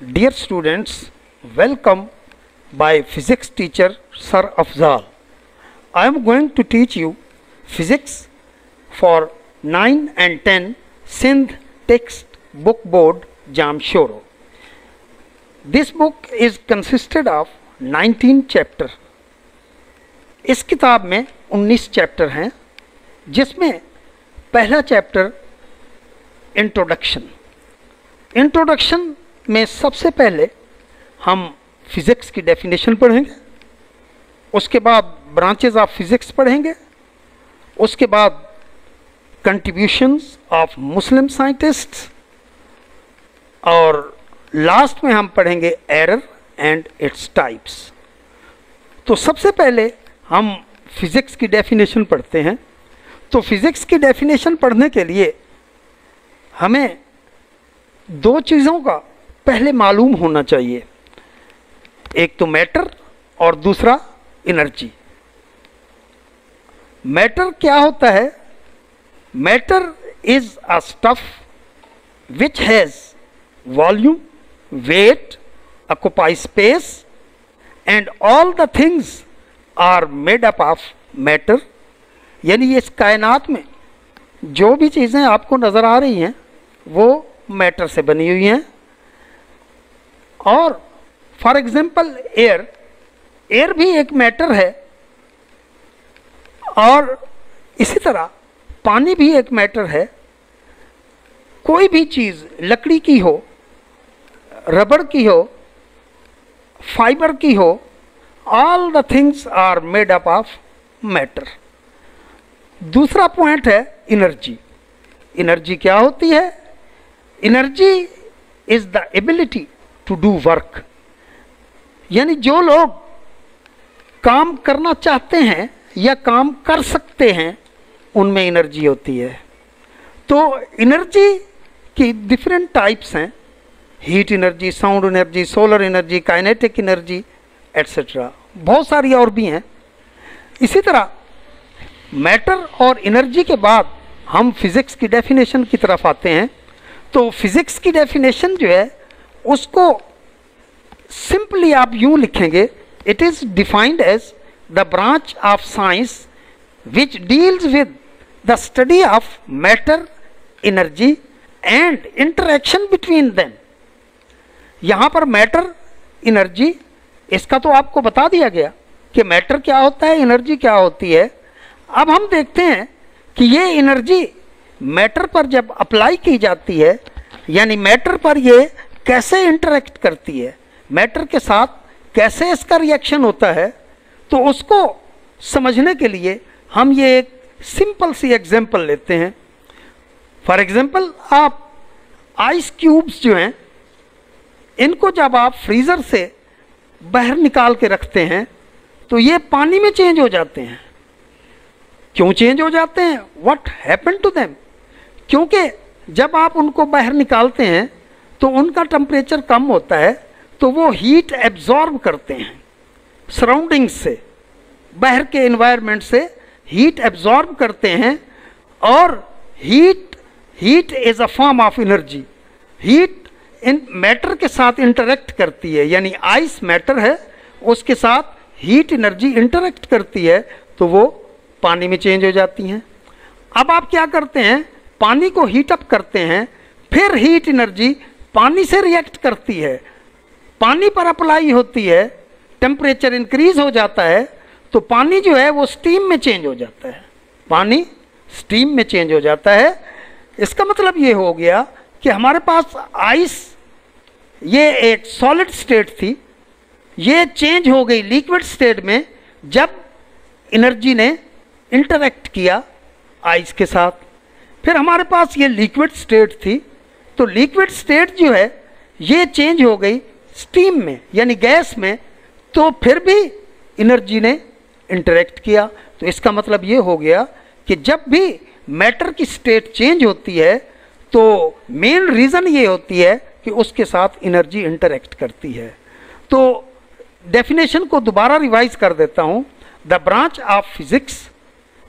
Dear students, welcome by physics teacher Sir Afzal. I am going to teach you physics for 9 and 10 Sindh text book board Jamshoro. This book is consisted of 19 chapter. इस किताब में 19 chapter हैं, जिसमें पहला chapter introduction में सबसे पहले हम फिज़िक्स की डेफिनेशन पढ़ेंगे, उसके बाद ब्रांचेस ऑफ फिज़िक्स पढ़ेंगे, उसके बाद कंट्रीब्यूशंस ऑफ मुस्लिम साइंटिस्ट्स, और लास्ट में हम पढ़ेंगे एरर एंड इट्स टाइप्स। तो सबसे पहले हम फिज़िक्स की डेफिनेशन पढ़ते हैं। तो फिज़िक्स की डेफिनेशन पढ़ने के लिए हमें दो चीज़ों का पहले मालूम होना चाहिए, एक तो मैटर और दूसरा एनर्जी। मैटर क्या होता है? Matter is a stuff which has volume, weight, occupy space and all the things are made up of matter. यानी इस कायनात में जो भी चीज़ें आपको नज़र आ रही हैं वो मैटर से बनी हुई हैं। और फॉर एग्जांपल एयर भी एक मैटर है, और इसी तरह पानी भी एक मैटर है। कोई भी चीज़ लकड़ी की हो, रबड़ की हो, फाइबर की हो, all the things are made up of matter. दूसरा पॉइंट है एनर्जी। एनर्जी क्या होती है? Energy is the ability to do work. यानी जो लोग काम करना चाहते हैं या काम कर सकते हैं, उनमें एनर्जी होती है। तो एनर्जी की डिफरेंट टाइप्स हैं, heat energy, sound energy, solar energy, kinetic energy etcetera, बहुत सारी और भी हैं। इसी तरह मैटर और एनर्जी के बाद हम फिज़िक्स की डेफिनेशन की तरफ आते हैं। तो फिज़िक्स की डेफिनेशन जो है उसको सिंपली आप यूँ लिखेंगे, it is defined as the branch of science which deals with the study of matter, energy and interaction between them. यहाँ पर मैटर, एनर्जी, इसका तो आपको बता दिया गया कि मैटर क्या होता है, एनर्जी क्या होती है। अब हम देखते हैं कि ये एनर्जी मैटर पर जब अप्लाई की जाती है, यानी मैटर पर ये कैसे इंटरेक्ट करती है, मैटर के साथ कैसे इसका रिएक्शन होता है, तो उसको समझने के लिए हम ये एक सिंपल सी एग्जांपल लेते हैं। फॉर एग्जांपल, आप आइस क्यूब्स जो हैं, इनको जब आप फ्रीज़र से बाहर निकाल के रखते हैं तो ये पानी में चेंज हो जाते हैं। क्यों चेंज हो जाते हैं? What happen to them? क्योंकि जब आप उनको बाहर निकालते हैं तो उनका टेम्परेचर कम होता है, तो वो हीट एब्जॉर्ब करते हैं सराउंडिंग्स से, बाहर के एनवायरनमेंट से हीट एब्जॉर्ब करते हैं। और heat is a form of energy. Heat in matter के साथ इंटरेक्ट करती है, यानी आइस मैटर है, उसके साथ हीट एनर्जी इंटरेक्ट करती है, तो वो पानी में चेंज हो जाती हैं। अब आप क्या करते हैं? पानी को हीट अप करते हैं, फिर हीट एनर्जी पानी से रिएक्ट करती है, पानी पर अप्लाई होती है, टेम्परेचर इंक्रीज हो जाता है, तो पानी जो है वो स्टीम में चेंज हो जाता है। पानी स्टीम में चेंज हो जाता है। इसका मतलब ये हो गया कि हमारे पास आइस, ये एक सॉलिड स्टेट थी, ये चेंज हो गई लिक्विड स्टेट में जब एनर्जी ने इंटरेक्ट किया आइस के साथ। फिर हमारे पास ये लिक्विड स्टेट थी, तो लिक्विड स्टेट जो है ये चेंज हो गई स्टीम में, यानी गैस में, तो फिर भी एनर्जी ने इंटरेक्ट किया। तो इसका मतलब ये हो गया कि जब भी मैटर की स्टेट चेंज होती है तो मेन रीज़न ये होती है कि उसके साथ एनर्जी इंटरेक्ट करती है। तो डेफिनेशन को दोबारा रिवाइज कर देता हूँ। The branch of physics,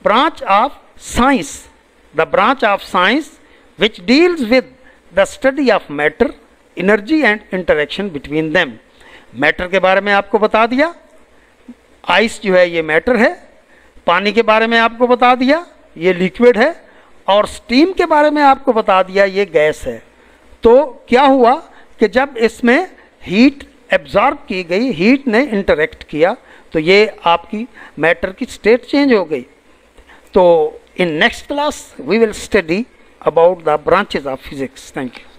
branch of science, the branch of science which deals with the study of matter, energy and interaction between them. Matter के बारे में आपको बता दिया, आइस जो है ये मैटर है। पानी के बारे में आपको बता दिया, ये लिक्विड है। और स्टीम के बारे में आपको बता दिया, ये गैस है। तो क्या हुआ कि जब इसमें हीट एब्जॉर्ब की गई, हीट ने इंटरेक्ट किया, तो ये आपकी मैटर की स्टेट चेंज हो गई। तो in next class we will study about the branches of physics. Thank you.